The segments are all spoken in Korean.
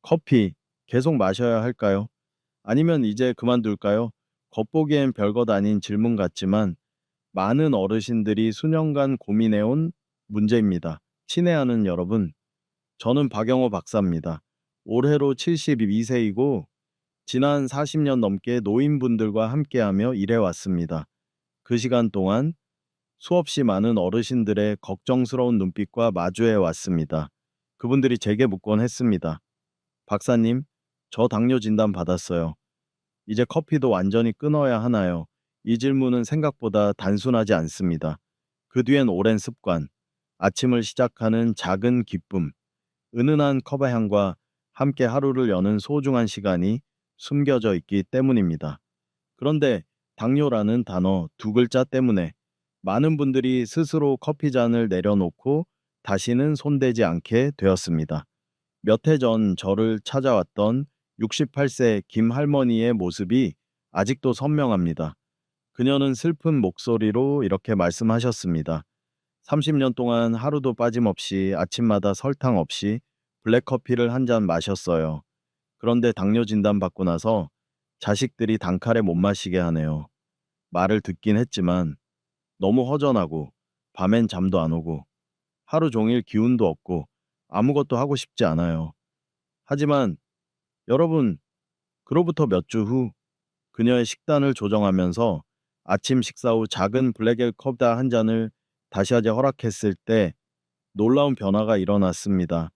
커피 계속 마셔야 할까요? 아니면 이제 그만둘까요? 겉보기엔 별것 아닌 질문 같지만 많은 어르신들이 수년간 고민해온 문제입니다. 친애하는 여러분, 저는 박영호 박사입니다. 올해로 72세이고 지난 40년 넘게 노인분들과 함께하며 일해왔습니다. 그 시간 동안 수없이 많은 어르신들의 걱정스러운 눈빛과 마주해 왔습니다. 그분들이 제게 묻곤 했습니다. 박사님, 저 당뇨 진단 받았어요. 이제 커피도 완전히 끊어야 하나요? 이 질문은 생각보다 단순하지 않습니다. 그 뒤엔 오랜 습관, 아침을 시작하는 작은 기쁨, 은은한 컵의 향과 함께 하루를 여는 소중한 시간이 숨겨져 있기 때문입니다. 그런데 당뇨라는 단어 두 글자 때문에 많은 분들이 스스로 커피 잔을 내려놓고 다시는 손대지 않게 되었습니다. 몇 해 전 저를 찾아왔던 68세 김 할머니의 모습이 아직도 선명합니다. 그녀는 슬픈 목소리로 이렇게 말씀하셨습니다. 30년 동안 하루도 빠짐없이 아침마다 설탕 없이 블랙커피를 한 잔 마셨어요. 그런데 당뇨 진단 받고 나서 자식들이 단칼에 못 마시게 하네요. 말을 듣긴 했지만 너무 허전하고 밤엔 잠도 안 오고 하루 종일 기운도 없고 아무것도 하고 싶지 않아요. 하지만 여러분, 그로부터 몇 주 후 그녀의 식단을 조정하면서 아침 식사 후 작은 블랙엘 컵다 한 잔을 다시 하자 허락했을 때 놀라운 변화가 일어났습니다.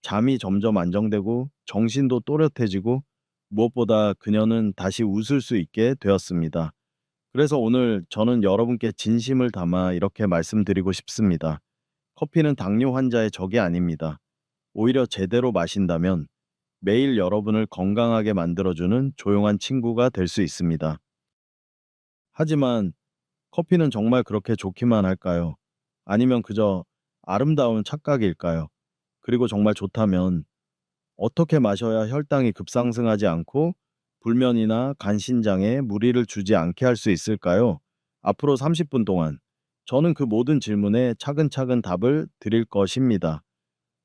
잠이 점점 안정되고 정신도 또렷해지고 무엇보다 그녀는 다시 웃을 수 있게 되었습니다. 그래서 오늘 저는 여러분께 진심을 담아 이렇게 말씀드리고 싶습니다. 커피는 당뇨 환자의 적이 아닙니다. 오히려 제대로 마신다면 매일 여러분을 건강하게 만들어주는 조용한 친구가 될 수 있습니다. 하지만 커피는 정말 그렇게 좋기만 할까요? 아니면 그저 아름다운 착각일까요? 그리고 정말 좋다면 어떻게 마셔야 혈당이 급상승하지 않고 불면이나 간신장에 무리를 주지 않게 할 수 있을까요? 앞으로 30분 동안 저는 그 모든 질문에 차근차근 답을 드릴 것입니다.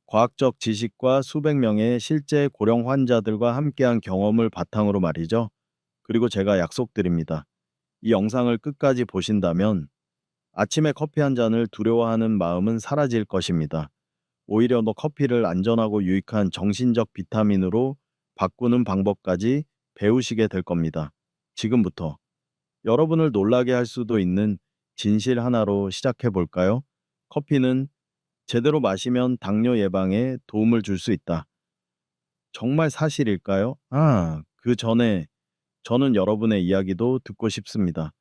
과학적 지식과 수백 명의 실제 고령 환자들과 함께한 경험을 바탕으로 말이죠. 그리고 제가 약속드립니다. 이 영상을 끝까지 보신다면 아침에 커피 한 잔을 두려워하는 마음은 사라질 것입니다. 오히려 너 커피를 안전하고 유익한 정신적 비타민으로 바꾸는 방법까지 배우시게 될 겁니다. 지금부터 여러분을 놀라게 할 수도 있는 진실 하나로 시작해 볼까요? 커피는 제대로 마시면 당뇨 예방에 도움을 줄 수 있다. 정말 사실일까요? 그 전에 저는 여러분의 이야기도 듣고 싶습니다.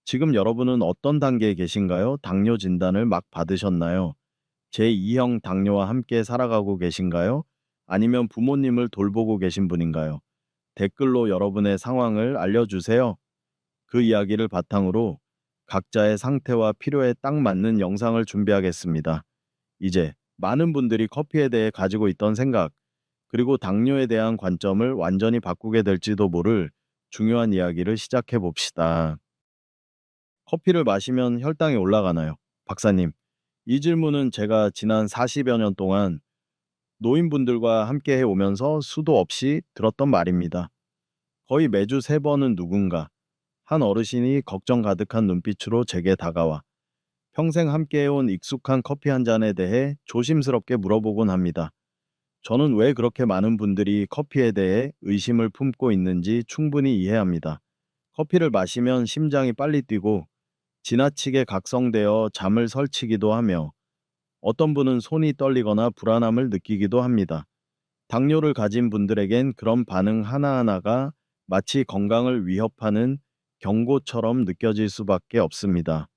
지금 여러분은 어떤 단계에 계신가요? 당뇨 진단을 막 받으셨나요? 제2형 당뇨와 함께 살아가고 계신가요? 아니면 부모님을 돌보고 계신 분인가요? 댓글로 여러분의 상황을 알려주세요. 그 이야기를 바탕으로 각자의 상태와 필요에 딱 맞는 영상을 준비하겠습니다. 이제 많은 분들이 커피에 대해 가지고 있던 생각, 그리고 당뇨에 대한 관점을 완전히 바꾸게 될지도 모를 중요한 이야기를 시작해 봅시다. 커피를 마시면 혈당이 올라가나요? 박사님, 이 질문은 제가 지난 40여 년 동안 노인분들과 함께 해오면서 수도 없이 들었던 말입니다. 거의 매주 3번은 누군가, 한 어르신이 걱정 가득한 눈빛으로 제게 다가와 평생 함께 해온 익숙한 커피 한 잔에 대해 조심스럽게 물어보곤 합니다. 저는 왜 그렇게 많은 분들이 커피에 대해 의심을 품고 있는지 충분히 이해합니다. 커피를 마시면 심장이 빨리 뛰고 지나치게 각성되어 잠을 설치기도 하며 어떤 분은 손이 떨리거나 불안함을 느끼기도 합니다. 당뇨를 가진 분들에겐 그런 반응 하나하나가 마치 건강을 위협하는 경고처럼 느껴질 수밖에 없습니다.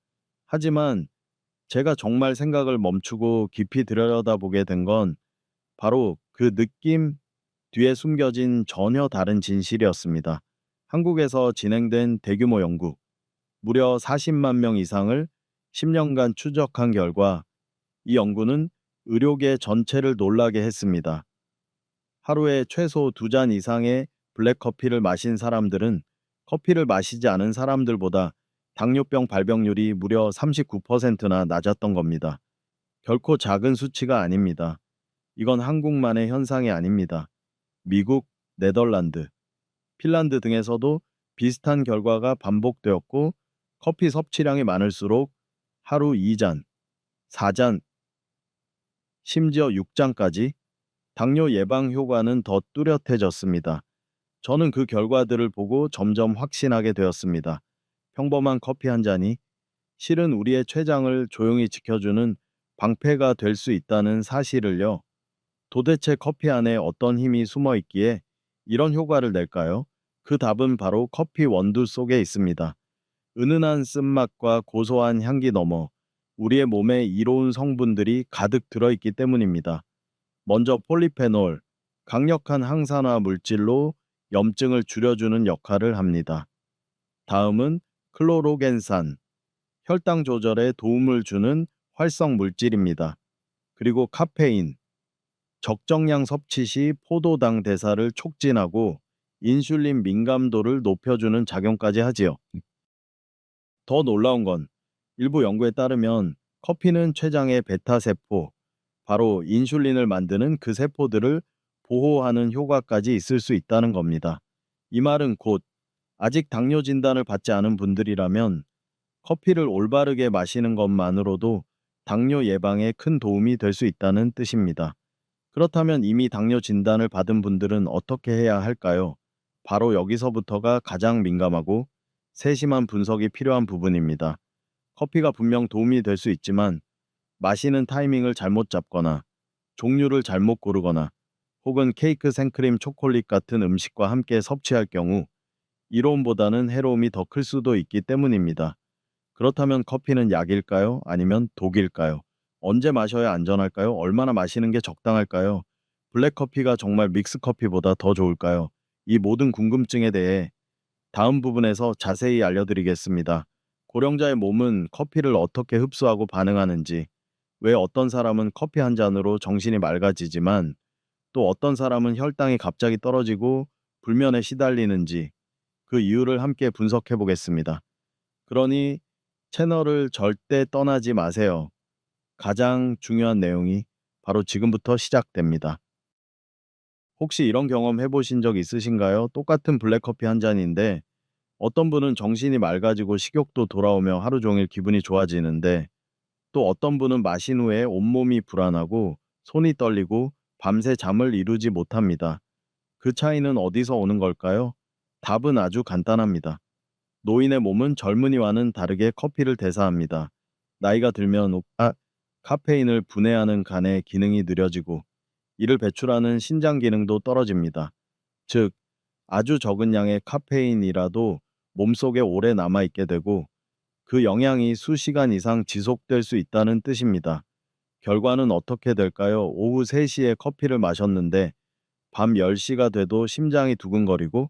하지만 제가 정말 생각을 멈추고 깊이 들여다보게 된 건 바로 그 느낌 뒤에 숨겨진 전혀 다른 진실이었습니다. 한국에서 진행된 대규모 연구, 무려 40만 명 이상을 10년간 추적한 결과 이 연구는 의료계 전체를 놀라게 했습니다. 하루에 최소 2잔 이상의 블랙커피를 마신 사람들은 커피를 마시지 않은 사람들보다 당뇨병 발병률이 무려 39%나 낮았던 겁니다. 결코 작은 수치가 아닙니다. 이건 한국만의 현상이 아닙니다. 미국, 네덜란드, 핀란드 등에서도 비슷한 결과가 반복되었고 커피 섭취량이 많을수록 하루 2잔, 4잔, 심지어 6잔까지 당뇨 예방 효과는 더 뚜렷해졌습니다. 저는 그 결과들을 보고 점점 확신하게 되었습니다. 평범한 커피 한 잔이 실은 우리의 췌장을 조용히 지켜주는 방패가 될 수 있다는 사실을요. 도대체 커피 안에 어떤 힘이 숨어 있기에 이런 효과를 낼까요? 그 답은 바로 커피 원두 속에 있습니다. 은은한 쓴맛과 고소한 향기 너머 우리의 몸에 이로운 성분들이 가득 들어있기 때문입니다. 먼저 폴리페놀, 강력한 항산화 물질로 염증을 줄여주는 역할을 합니다. 다음은 클로로겐산, 혈당 조절에 도움을 주는 활성 물질입니다. 그리고 카페인, 적정량 섭취 시 포도당 대사를 촉진하고 인슐린 민감도를 높여주는 작용까지 하지요. 더 놀라운 건 일부 연구에 따르면 커피는 췌장의 베타 세포, 바로 인슐린을 만드는 그 세포들을 보호하는 효과까지 있을 수 있다는 겁니다. 이 말은 곧 아직 당뇨 진단을 받지 않은 분들이라면 커피를 올바르게 마시는 것만으로도 당뇨 예방에 큰 도움이 될 수 있다는 뜻입니다. 그렇다면 이미 당뇨 진단을 받은 분들은 어떻게 해야 할까요? 바로 여기서부터가 가장 민감하고 세심한 분석이 필요한 부분입니다. 커피가 분명 도움이 될 수 있지만 마시는 타이밍을 잘못 잡거나 종류를 잘못 고르거나 혹은 케이크, 생크림, 초콜릿 같은 음식과 함께 섭취할 경우 이로움보다는 해로움이 더 클 수도 있기 때문입니다. 그렇다면 커피는 약일까요? 아니면 독일까요? 언제 마셔야 안전할까요? 얼마나 마시는 게 적당할까요? 블랙커피가 정말 믹스커피보다 더 좋을까요? 이 모든 궁금증에 대해 다음 부분에서 자세히 알려드리겠습니다. 고령자의 몸은 커피를 어떻게 흡수하고 반응하는지, 왜 어떤 사람은 커피 한 잔으로 정신이 맑아지지만 또 어떤 사람은 혈당이 갑자기 떨어지고 불면에 시달리는지 그 이유를 함께 분석해 보겠습니다. 그러니 채널을 절대 떠나지 마세요. 가장 중요한 내용이 바로 지금부터 시작됩니다. 혹시 이런 경험 해보신 적 있으신가요? 똑같은 블랙커피 한 잔인데 어떤 분은 정신이 맑아지고 식욕도 돌아오며 하루 종일 기분이 좋아지는데 또 어떤 분은 마신 후에 온몸이 불안하고 손이 떨리고 밤새 잠을 이루지 못합니다. 그 차이는 어디서 오는 걸까요? 답은 아주 간단합니다. 노인의 몸은 젊은이와는 다르게 커피를 대사합니다. 나이가 들면 카페인을 분해하는 간의 기능이 느려지고 이를 배출하는 신장 기능도 떨어집니다. 즉, 아주 적은 양의 카페인이라도 몸속에 오래 남아있게 되고 그 영향이 수시간 이상 지속될 수 있다는 뜻입니다. 결과는 어떻게 될까요? 오후 3시에 커피를 마셨는데 밤 10시가 돼도 심장이 두근거리고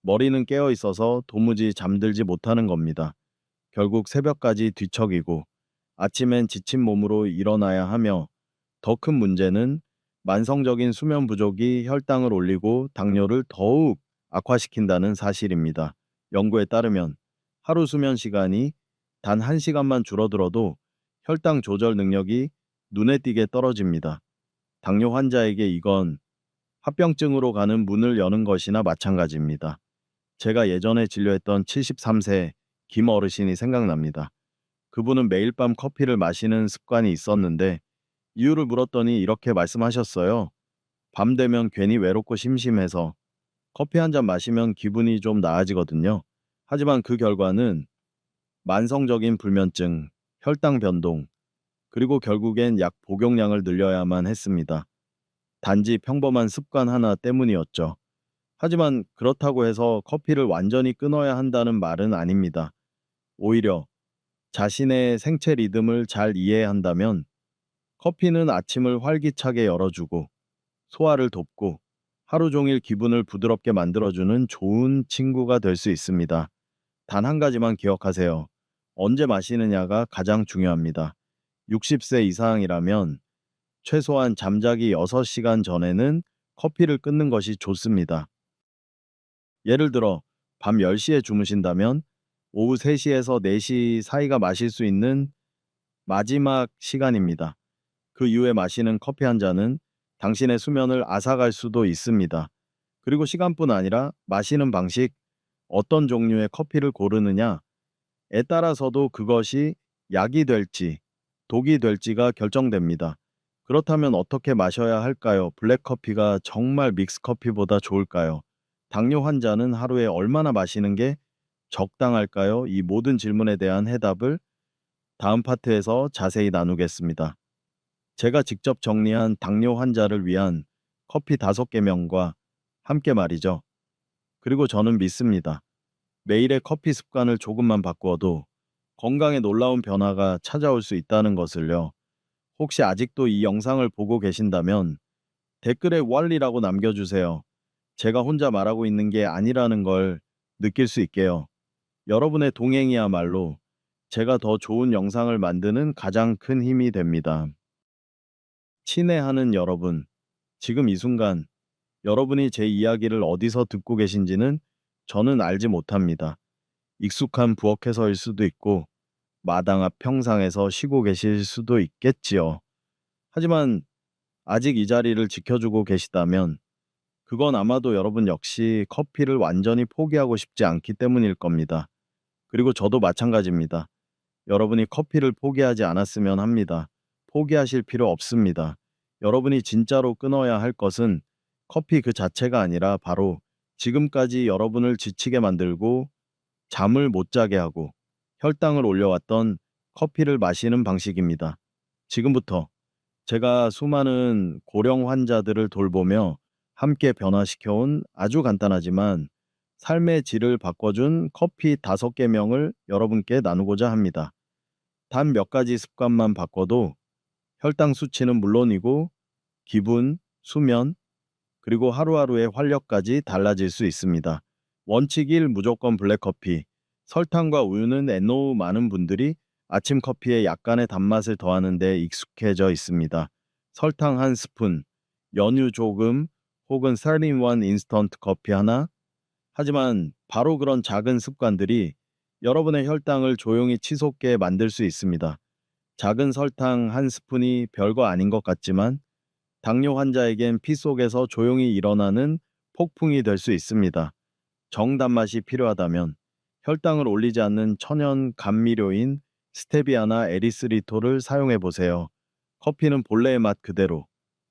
머리는 깨어 있어서 도무지 잠들지 못하는 겁니다. 결국 새벽까지 뒤척이고 아침엔 지친 몸으로 일어나야 하며 더 큰 문제는 만성적인 수면 부족이 혈당을 올리고 당뇨를 더욱 악화시킨다는 사실입니다. 연구에 따르면 하루 수면 시간이 단 1시간만 줄어들어도 혈당 조절 능력이 눈에 띄게 떨어집니다. 당뇨 환자에게 이건 합병증으로 가는 문을 여는 것이나 마찬가지입니다. 제가 예전에 진료했던 73세 김 어르신이 생각납니다. 그분은 매일 밤 커피를 마시는 습관이 있었는데 이유를 물었더니 이렇게 말씀하셨어요. 밤 되면 괜히 외롭고 심심해서 커피 한 잔 마시면 기분이 좀 나아지거든요. 하지만 그 결과는 만성적인 불면증, 혈당 변동, 그리고 결국엔 약 복용량을 늘려야만 했습니다. 단지 평범한 습관 하나 때문이었죠. 하지만 그렇다고 해서 커피를 완전히 끊어야 한다는 말은 아닙니다. 오히려 자신의 생체 리듬을 잘 이해한다면 커피는 아침을 활기차게 열어주고 소화를 돕고 하루 종일 기분을 부드럽게 만들어주는 좋은 친구가 될 수 있습니다. 단 한 가지만 기억하세요. 언제 마시느냐가 가장 중요합니다. 60세 이상이라면 최소한 잠자기 6시간 전에는 커피를 끊는 것이 좋습니다. 예를 들어 밤 10시에 주무신다면 오후 3시에서 4시 사이가 마실 수 있는 마지막 시간입니다. 그 이후에 마시는 커피 한 잔은 당신의 수면을 앗아갈 수도 있습니다. 그리고 시간뿐 아니라 마시는 방식, 어떤 종류의 커피를 고르느냐에 따라서도 그것이 약이 될지 독이 될지가 결정됩니다. 그렇다면 어떻게 마셔야 할까요? 블랙커피가 정말 믹스커피보다 좋을까요? 당뇨 환자는 하루에 얼마나 마시는 게 적당할까요? 이 모든 질문에 대한 해답을 다음 파트에서 자세히 나누겠습니다. 제가 직접 정리한 당뇨 환자를 위한 커피 5개명과 함께 말이죠. 그리고 저는 믿습니다. 매일의 커피 습관을 조금만 바꾸어도 건강에 놀라운 변화가 찾아올 수 있다는 것을요. 혹시 아직도 이 영상을 보고 계신다면 댓글에 월리라고 남겨주세요. 제가 혼자 말하고 있는 게 아니라는 걸 느낄 수 있게요. 여러분의 동행이야말로 제가 더 좋은 영상을 만드는 가장 큰 힘이 됩니다. 친애하는 여러분, 지금 이 순간 여러분이 제 이야기를 어디서 듣고 계신지는 저는 알지 못합니다. 익숙한 부엌에서일 수도 있고 마당 앞 평상에서 쉬고 계실 수도 있겠지요. 하지만 아직 이 자리를 지켜주고 계시다면 그건 아마도 여러분 역시 커피를 완전히 포기하고 싶지 않기 때문일 겁니다. 그리고 저도 마찬가지입니다. 여러분이 커피를 포기하지 않았으면 합니다. 포기하실 필요 없습니다. 여러분이 진짜로 끊어야 할 것은 커피 그 자체가 아니라 바로 지금까지 여러분을 지치게 만들고 잠을 못 자게 하고 혈당을 올려왔던 커피를 마시는 방식입니다. 지금부터 제가 수많은 고령 환자들을 돌보며 함께 변화시켜온 아주 간단하지만 삶의 질을 바꿔준 커피 5개명을 여러분께 나누고자 합니다. 단 몇 가지 습관만 바꿔도 혈당 수치는 물론이고 기분, 수면, 그리고 하루하루의 활력까지 달라질 수 있습니다. 원칙 1 무조건 블랙커피. 설탕과 우유는 NO 많은 분들이 아침 커피에 약간의 단맛을 더하는 데 익숙해져 있습니다. 설탕 한 스푼, 연유 조금, 혹은 3-in-1 인스턴트 커피 하나. 하지만 바로 그런 작은 습관들이 여러분의 혈당을 조용히 치솟게 만들 수 있습니다. 작은 설탕 한 스푼이 별거 아닌 것 같지만 당뇨 환자에겐 피 속에서 조용히 일어나는 폭풍이 될 수 있습니다. 정단맛이 필요하다면 혈당을 올리지 않는 천연 감미료인 스테비아나 에리스리토를 사용해 보세요. 커피는 본래의 맛 그대로,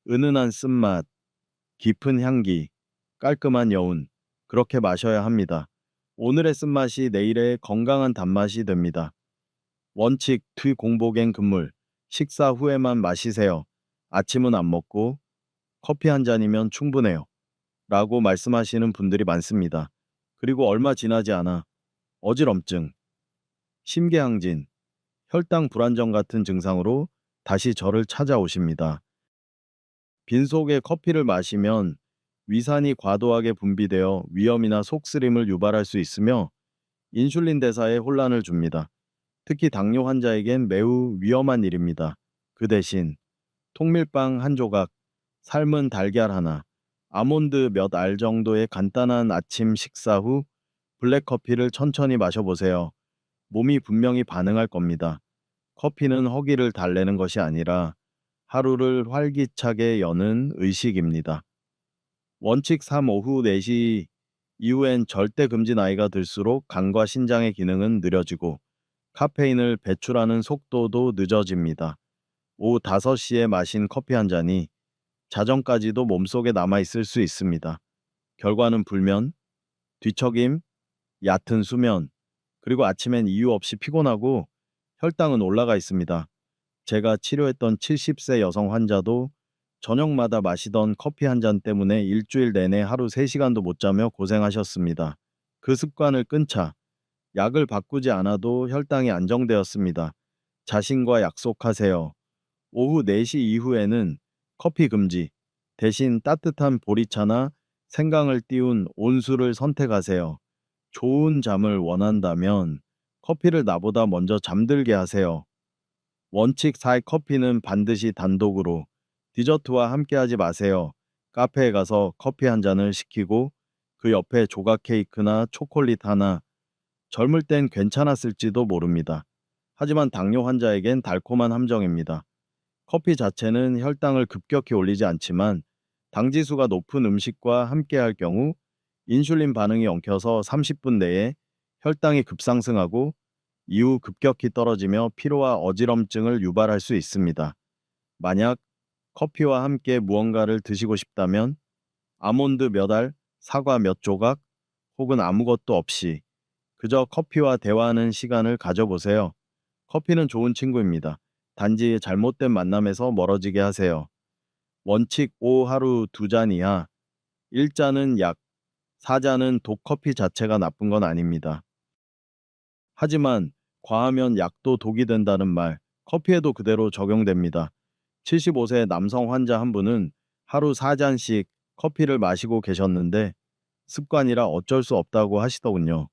은은한 쓴맛, 깊은 향기, 깔끔한 여운, 그렇게 마셔야 합니다. 오늘의 쓴맛이 내일의 건강한 단맛이 됩니다. 원칙 트 공복엔 금물, 식사 후에만 마시세요. 아침은 안 먹고 커피 한 잔이면 충분해요. 라고 말씀하시는 분들이 많습니다. 그리고 얼마 지나지 않아 어지럼증, 심계항진, 혈당 불안정 같은 증상으로 다시 저를 찾아오십니다. 빈속에 커피를 마시면 위산이 과도하게 분비되어 위염이나 속쓰림을 유발할 수 있으며 인슐린 대사에 혼란을 줍니다. 특히 당뇨 환자에겐 매우 위험한 일입니다. 그 대신 통밀빵 한 조각, 삶은 달걀 하나, 아몬드 몇 알 정도의 간단한 아침 식사 후 블랙커피를 천천히 마셔보세요. 몸이 분명히 반응할 겁니다. 커피는 허기를 달래는 것이 아니라 하루를 활기차게 여는 의식입니다. 원칙 3 오후 4시 이후엔 절대 금지 나이가 들수록 간과 신장의 기능은 느려지고 카페인을 배출하는 속도도 늦어집니다. 오후 5시에 마신 커피 한 잔이 자정까지도 몸속에 남아있을 수 있습니다. 결과는 불면, 뒤척임, 얕은 수면, 그리고 아침엔 이유 없이 피곤하고 혈당은 올라가 있습니다. 제가 치료했던 70세 여성 환자도 저녁마다 마시던 커피 한 잔 때문에 일주일 내내 하루 3시간도 못 자며 고생하셨습니다. 그 습관을 끊자 약을 바꾸지 않아도 혈당이 안정되었습니다. 자신과 약속하세요. 오후 4시 이후에는 커피 금지, 대신 따뜻한 보리차나 생강을 띄운 온수를 선택하세요. 좋은 잠을 원한다면 커피를 나보다 먼저 잠들게 하세요. 원칙 4의 커피는 반드시 단독으로, 디저트와 함께하지 마세요. 카페에 가서 커피 한 잔을 시키고 그 옆에 조각 케이크나 초콜릿 하나, 젊을 땐 괜찮았을지도 모릅니다. 하지만 당뇨 환자에겐 달콤한 함정입니다. 커피 자체는 혈당을 급격히 올리지 않지만 당지수가 높은 음식과 함께할 경우 인슐린 반응이 엉켜서 30분 내에 혈당이 급상승하고 이후 급격히 떨어지며 피로와 어지럼증을 유발할 수 있습니다. 만약 커피와 함께 무언가를 드시고 싶다면 아몬드 몇 알, 사과 몇 조각, 혹은 아무것도 없이 그저 커피와 대화하는 시간을 가져보세요. 커피는 좋은 친구입니다. 단지 잘못된 만남에서 멀어지게 하세요. 원칙 5 하루 2잔 이하, 1잔은 약, 4잔은 독. 커피 자체가 나쁜 건 아닙니다. 하지만 과하면 약도 독이 된다는 말, 커피에도 그대로 적용됩니다. 75세 남성 환자 한 분은 하루 4잔씩 커피를 마시고 계셨는데 습관이라 어쩔 수 없다고 하시더군요.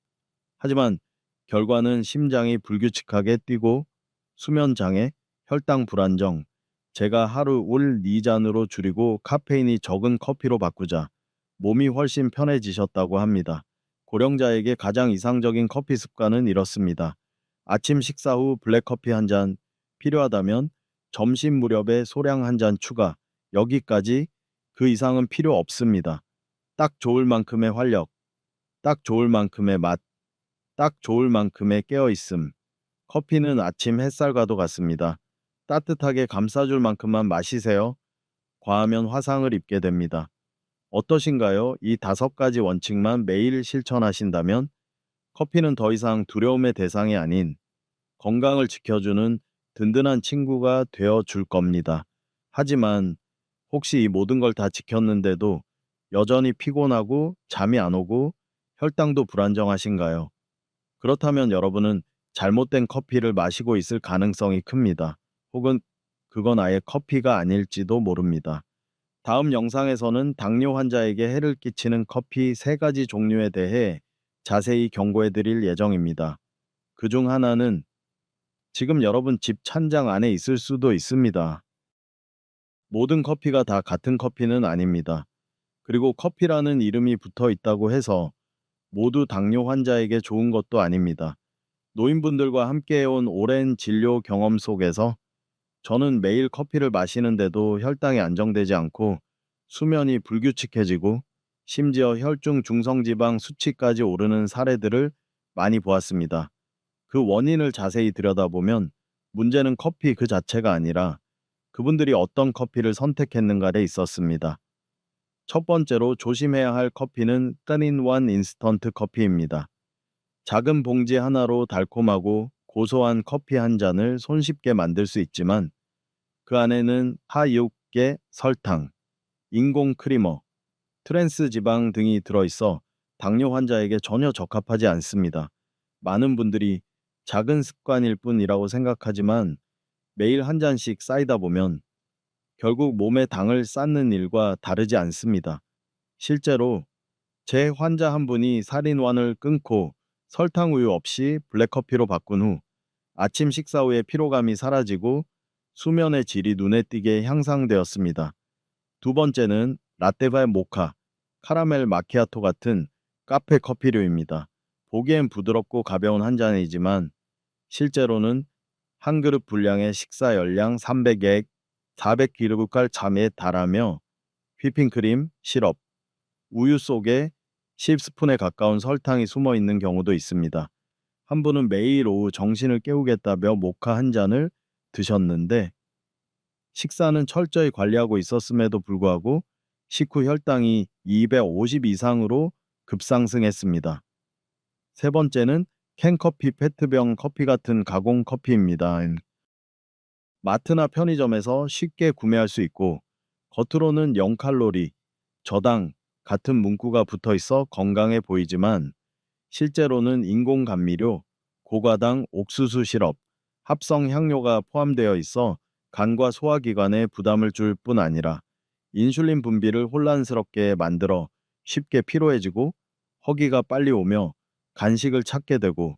하지만 결과는 심장이 불규칙하게 뛰고 수면 장애, 혈당 불안정, 제가 하루 올 2잔으로 줄이고 카페인이 적은 커피로 바꾸자 몸이 훨씬 편해지셨다고 합니다. 고령자에게 가장 이상적인 커피 습관은 이렇습니다. 아침 식사 후 블랙커피 한 잔, 필요하다면 점심 무렵에 소량 한 잔 추가, 여기까지. 그 이상은 필요 없습니다. 딱 좋을 만큼의 활력, 딱 좋을 만큼의 맛, 딱 좋을 만큼의 깨어있음. 커피는 아침 햇살과도 같습니다. 따뜻하게 감싸줄 만큼만 마시세요. 과하면 화상을 입게 됩니다. 어떠신가요? 이 5가지 원칙만 매일 실천하신다면 커피는 더 이상 두려움의 대상이 아닌 건강을 지켜주는 든든한 친구가 되어 줄 겁니다. 하지만 혹시 이 모든 걸 다 지켰는데도 여전히 피곤하고 잠이 안 오고 혈당도 불안정하신가요? 그렇다면 여러분은 잘못된 커피를 마시고 있을 가능성이 큽니다. 혹은 그건 아예 커피가 아닐지도 모릅니다. 다음 영상에서는 당뇨 환자에게 해를 끼치는 커피 3가지 종류에 대해 자세히 경고해 드릴 예정입니다. 그중 하나는 지금 여러분 집 찬장 안에 있을 수도 있습니다. 모든 커피가 다 같은 커피는 아닙니다. 그리고 커피라는 이름이 붙어 있다고 해서 모두 당뇨 환자에게 좋은 것도 아닙니다. 노인분들과 함께해온 오랜 진료 경험 속에서 저는 매일 커피를 마시는데도 혈당이 안정되지 않고 수면이 불규칙해지고 심지어 혈중 중성지방 수치까지 오르는 사례들을 많이 보았습니다. 그 원인을 자세히 들여다보면 문제는 커피 그 자체가 아니라 그분들이 어떤 커피를 선택했는가에 있었습니다. 첫 번째로 조심해야 할 커피는 3-in-1 인스턴트 커피입니다. 작은 봉지 하나로 달콤하고 고소한 커피 한 잔을 손쉽게 만들 수 있지만 그 안에는 하육계, 설탕, 인공 크리머, 트랜스 지방 등이 들어있어 당뇨 환자에게 전혀 적합하지 않습니다. 많은 분들이 작은 습관일 뿐이라고 생각하지만 매일 한 잔씩 쌓이다 보면 결국 몸에 당을 쌓는 일과 다르지 않습니다. 실제로 제 환자 한 분이 살인완을 끊고 설탕 우유 없이 블랙커피로 바꾼 후 아침 식사 후에 피로감이 사라지고 수면의 질이 눈에 띄게 향상되었습니다. 두 번째는 라떼바 모카, 카라멜 마키아토 같은 카페 커피류입니다. 보기엔 부드럽고 가벼운 한 잔이지만 실제로는 한 그릇 분량의 식사 열량 300액, 400kcal 잠에 달하며 휘핑크림, 시럽, 우유 속에 10스푼에 가까운 설탕이 숨어 있는 경우도 있습니다. 한 분은 매일 오후 정신을 깨우겠다며 모카 한 잔을 드셨는데 식사는 철저히 관리하고 있었음에도 불구하고 식후 혈당이 250 이상으로 급상승했습니다. 세 번째는 캔커피, 페트병 커피 같은 가공 커피입니다. 마트나 편의점에서 쉽게 구매할 수 있고 겉으로는 0칼로리, 저당 같은 문구가 붙어 있어 건강해 보이지만 실제로는 인공 감미료, 고과당 옥수수 시럽, 합성 향료가 포함되어 있어 간과 소화기관에 부담을 줄 뿐 아니라 인슐린 분비를 혼란스럽게 만들어 쉽게 피로해지고 허기가 빨리 오며 간식을 찾게 되고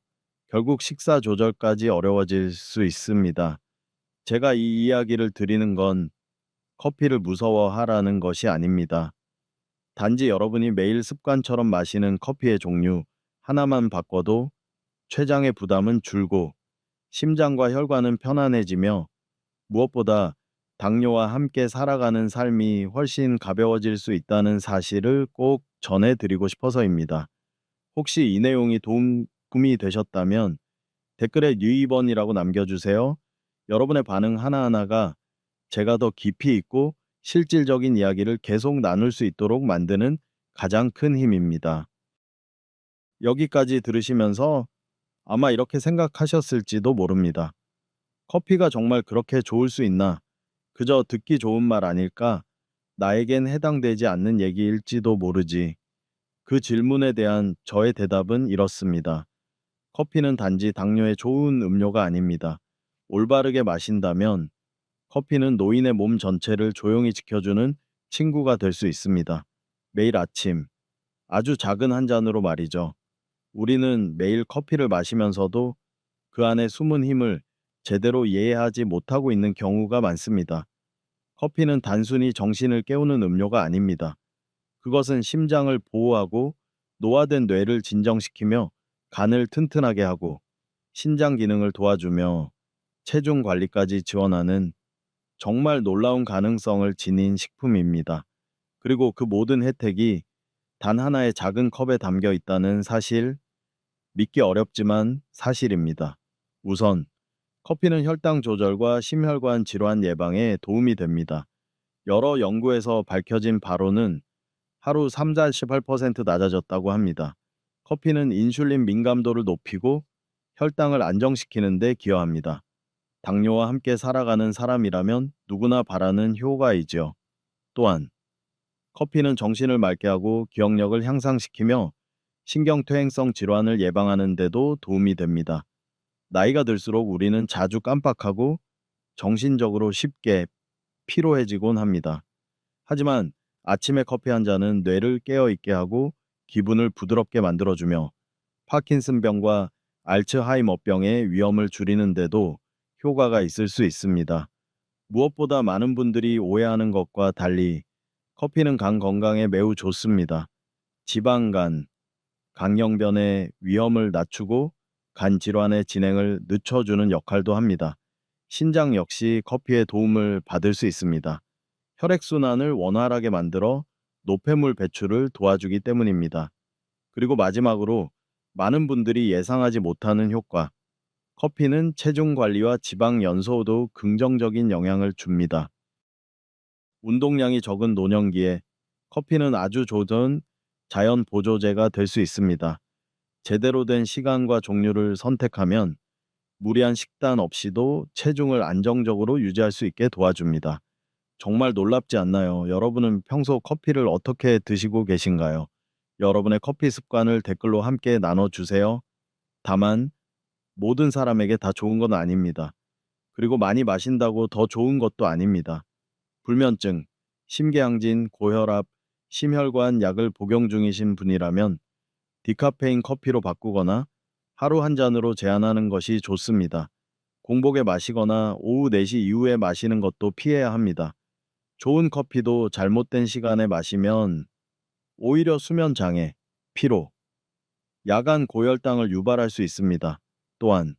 결국 식사 조절까지 어려워질 수 있습니다. 제가 이 이야기를 드리는 건 커피를 무서워하라는 것이 아닙니다. 단지 여러분이 매일 습관처럼 마시는 커피의 종류 하나만 바꿔도 췌장의 부담은 줄고 심장과 혈관은 편안해지며 무엇보다 당뇨와 함께 살아가는 삶이 훨씬 가벼워질 수 있다는 사실을 꼭 전해드리고 싶어서입니다. 혹시 이 내용이 도움이 되셨다면 댓글에 유의번이라고 남겨주세요. 여러분의 반응 하나하나가 제가 더 깊이 있고 실질적인 이야기를 계속 나눌 수 있도록 만드는 가장 큰 힘입니다. 여기까지 들으시면서 아마 이렇게 생각하셨을지도 모릅니다. 커피가 정말 그렇게 좋을 수 있나? 그저 듣기 좋은 말 아닐까? 나에겐 해당되지 않는 얘기일지도 모르지. 그 질문에 대한 저의 대답은 이렇습니다. 커피는 단지 당뇨에 좋은 음료가 아닙니다. 올바르게 마신다면 커피는 노인의 몸 전체를 조용히 지켜주는 친구가 될 수 있습니다. 매일 아침, 아주 작은 한 잔으로 말이죠. 우리는 매일 커피를 마시면서도 그 안에 숨은 힘을 제대로 이해하지 못하고 있는 경우가 많습니다. 커피는 단순히 정신을 깨우는 음료가 아닙니다. 그것은 심장을 보호하고 노화된 뇌를 진정시키며 간을 튼튼하게 하고 신장 기능을 도와주며 체중 관리까지 지원하는 정말 놀라운 가능성을 지닌 식품입니다. 그리고 그 모든 혜택이 단 하나의 작은 컵에 담겨 있다는 사실, 믿기 어렵지만 사실입니다. 우선, 커피는 혈당 조절과 심혈관 질환 예방에 도움이 됩니다. 여러 연구에서 밝혀진 바로는 하루 3-8% 낮아졌다고 합니다. 커피는 인슐린 민감도를 높이고 혈당을 안정시키는 데 기여합니다. 당뇨와 함께 살아가는 사람이라면 누구나 바라는 효과이죠. 또한 커피는 정신을 맑게 하고 기억력을 향상시키며 신경퇴행성 질환을 예방하는 데도 도움이 됩니다. 나이가 들수록 우리는 자주 깜빡하고 정신적으로 쉽게 피로해지곤 합니다. 하지만 아침에 커피 한 잔은 뇌를 깨어있게 하고 기분을 부드럽게 만들어주며 파킨슨병과 알츠하이머병의 위험을 줄이는데도 효과가 있을 수 있습니다. 무엇보다 많은 분들이 오해하는 것과 달리 커피는 간 건강에 매우 좋습니다. 지방간, 강경변의 위험을 낮추고 간 질환의 진행을 늦춰주는 역할도 합니다. 신장 역시 커피의 도움을 받을 수 있습니다. 혈액순환을 원활하게 만들어 노폐물 배출을 도와주기 때문입니다. 그리고 마지막으로 많은 분들이 예상하지 못하는 효과. 커피는 체중 관리와 지방 연소도 긍정적인 영향을 줍니다. 운동량이 적은 노년기에 커피는 아주 좋은 자연 보조제가 될 수 있습니다. 제대로 된 시간과 종류를 선택하면 무리한 식단 없이도 체중을 안정적으로 유지할 수 있게 도와줍니다. 정말 놀랍지 않나요? 여러분은 평소 커피를 어떻게 드시고 계신가요? 여러분의 커피 습관을 댓글로 함께 나눠주세요. 다만, 모든 사람에게 다 좋은 건 아닙니다. 그리고 많이 마신다고 더 좋은 것도 아닙니다. 불면증, 심계항진, 고혈압, 심혈관 약을 복용 중이신 분이라면 디카페인 커피로 바꾸거나 하루 한 잔으로 제한하는 것이 좋습니다. 공복에 마시거나 오후 4시 이후에 마시는 것도 피해야 합니다. 좋은 커피도 잘못된 시간에 마시면 오히려 수면 장애, 피로, 야간 고혈당을 유발할 수 있습니다. 또한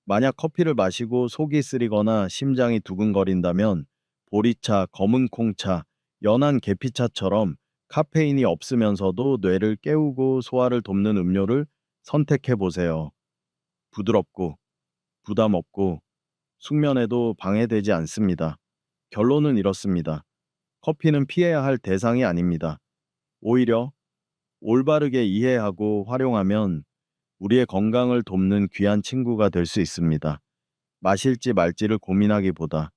만약 커피를 마시고 속이 쓰리거나 심장이 두근거린다면 보리차, 검은 콩차, 연한 계피차처럼 카페인이 없으면서도 뇌를 깨우고 소화를 돕는 음료를 선택해 보세요. 부드럽고 부담 없고 숙면에도 방해되지 않습니다. 결론은 이렇습니다. 커피는 피해야 할 대상이 아닙니다. 오히려 올바르게 이해하고 활용하면 우리의 건강을 돕는 귀한 친구가 될 수 있습니다. 마실지 말지를 고민하기보다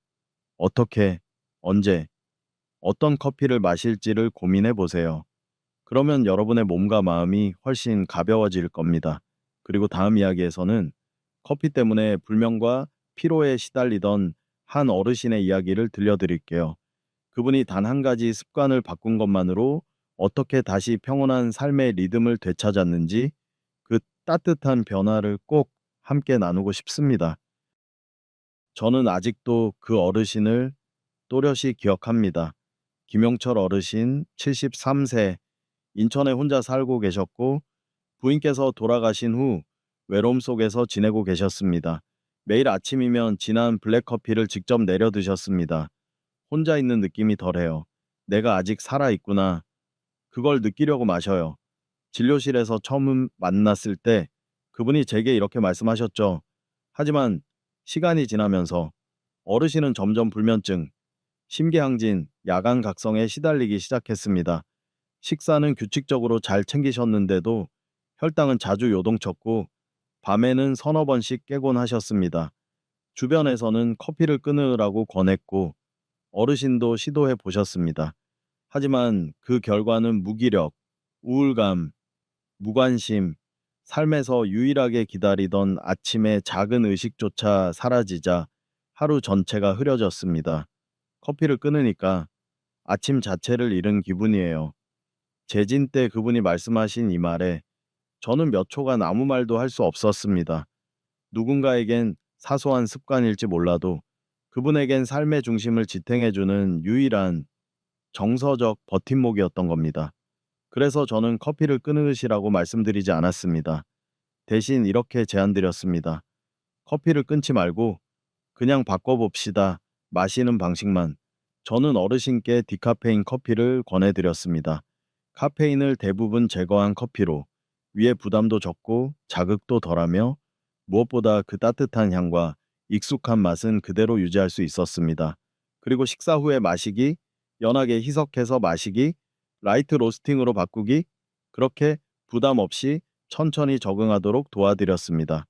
어떻게, 언제, 어떤 커피를 마실지를 고민해 보세요. 그러면 여러분의 몸과 마음이 훨씬 가벼워질 겁니다. 그리고 다음 이야기에서는 커피 때문에 불면과 피로에 시달리던 한 어르신의 이야기를 들려드릴게요. 그분이 단 한 가지 습관을 바꾼 것만으로 어떻게 다시 평온한 삶의 리듬을 되찾았는지 그 따뜻한 변화를 꼭 함께 나누고 싶습니다. 저는 아직도 그 어르신을 또렷이 기억합니다. 김용철 어르신 73세, 인천에 혼자 살고 계셨고 부인께서 돌아가신 후 외로움 속에서 지내고 계셨습니다. 매일 아침이면 진한 블랙커피를 직접 내려 드셨습니다. 혼자 있는 느낌이 덜해요. 내가 아직 살아있구나. 그걸 느끼려고 마셔요. 진료실에서 처음 만났을 때 그분이 제게 이렇게 말씀하셨죠. 하지만 시간이 지나면서 어르신은 점점 불면증, 심계항진, 야간각성에 시달리기 시작했습니다. 식사는 규칙적으로 잘 챙기셨는데도 혈당은 자주 요동쳤고 밤에는 서너 번씩 깨곤 하셨습니다. 주변에서는 커피를 끊으라고 권했고 어르신도 시도해 보셨습니다. 하지만 그 결과는 무기력, 우울감, 무관심, 삶에서 유일하게 기다리던 아침의 작은 의식조차 사라지자 하루 전체가 흐려졌습니다. 커피를 끊으니까 아침 자체를 잃은 기분이에요. 재진 때 그분이 말씀하신 이 말에 저는 몇 초간 아무 말도 할 수 없었습니다. 누군가에겐 사소한 습관일지 몰라도 그분에겐 삶의 중심을 지탱해주는 유일한 정서적 버팀목이었던 겁니다. 그래서 저는 커피를 끊으시라고 말씀드리지 않았습니다. 대신 이렇게 제안드렸습니다. 커피를 끊지 말고 그냥 바꿔봅시다. 마시는 방식만. 저는 어르신께 디카페인 커피를 권해드렸습니다. 카페인을 대부분 제거한 커피로 위에 부담도 적고 자극도 덜하며 무엇보다 그 따뜻한 향과 익숙한 맛은 그대로 유지할 수 있었습니다. 그리고 식사 후에 마시기, 연하게 희석해서 마시기, 라이트 로스팅으로 바꾸기, 그렇게 부담 없이 천천히 적응하도록 도와드렸습니다.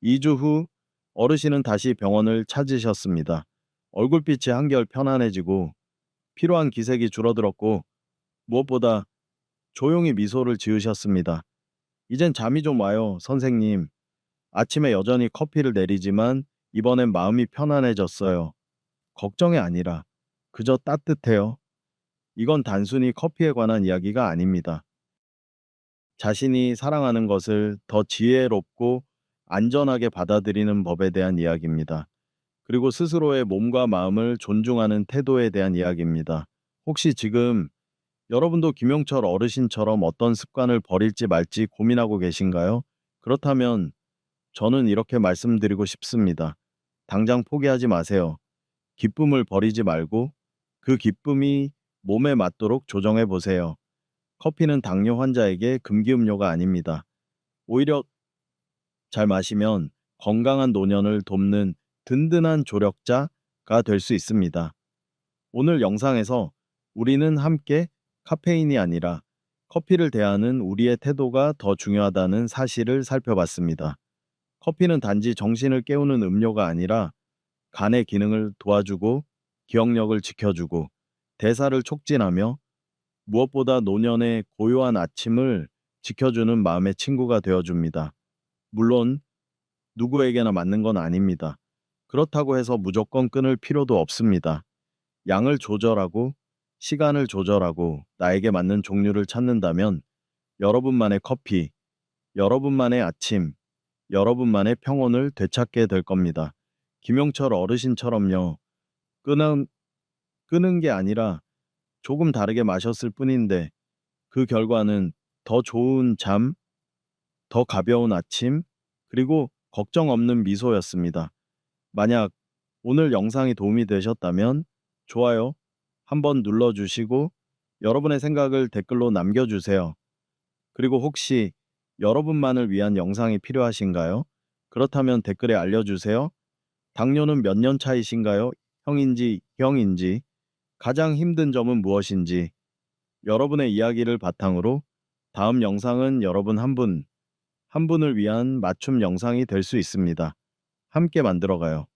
2주 후 어르신은 다시 병원을 찾으셨습니다. 얼굴빛이 한결 편안해지고 피로한 기색이 줄어들었고 무엇보다 조용히 미소를 지으셨습니다. 이젠 잠이 좀 와요, 선생님. 아침에 여전히 커피를 내리지만 이번엔 마음이 편안해졌어요. 걱정이 아니라 그저 따뜻해요. 이건 단순히 커피에 관한 이야기가 아닙니다. 자신이 사랑하는 것을 더 지혜롭고 안전하게 받아들이는 법에 대한 이야기입니다. 그리고 스스로의 몸과 마음을 존중하는 태도에 대한 이야기입니다. 혹시 지금 여러분도 김용철 어르신처럼 어떤 습관을 버릴지 말지 고민하고 계신가요? 그렇다면 저는 이렇게 말씀드리고 싶습니다. 당장 포기하지 마세요. 기쁨을 버리지 말고 그 기쁨이 몸에 맞도록 조정해 보세요. 커피는 당뇨 환자에게 금기 음료가 아닙니다. 오히려 잘 마시면 건강한 노년을 돕는 든든한 조력자가 될 수 있습니다. 오늘 영상에서 우리는 함께 카페인이 아니라 커피를 대하는 우리의 태도가 더 중요하다는 사실을 살펴봤습니다. 커피는 단지 정신을 깨우는 음료가 아니라 간의 기능을 도와주고 기억력을 지켜주고 대사를 촉진하며 무엇보다 노년의 고요한 아침을 지켜주는 마음의 친구가 되어줍니다. 물론 누구에게나 맞는 건 아닙니다. 그렇다고 해서 무조건 끊을 필요도 없습니다. 양을 조절하고 시간을 조절하고 나에게 맞는 종류를 찾는다면 여러분만의 커피, 여러분만의 아침, 여러분만의 평온을 되찾게 될 겁니다. 김용철 어르신처럼요. 끊은, 끊은 게 아니라 조금 다르게 마셨을 뿐인데 그 결과는 더 좋은 잠, 더 가벼운 아침, 그리고 걱정 없는 미소였습니다. 만약 오늘 영상이 도움이 되셨다면 좋아요 한번 눌러주시고 여러분의 생각을 댓글로 남겨주세요. 그리고 혹시 여러분만을 위한 영상이 필요하신가요? 그렇다면 댓글에 알려주세요. 당뇨는 몇 년 차이신가요? 형인지 형인지, 가장 힘든 점은 무엇인지, 여러분의 이야기를 바탕으로 다음 영상은 여러분 한 분을 위한 맞춤 영상이 될 수 있습니다. 함께 만들어가요.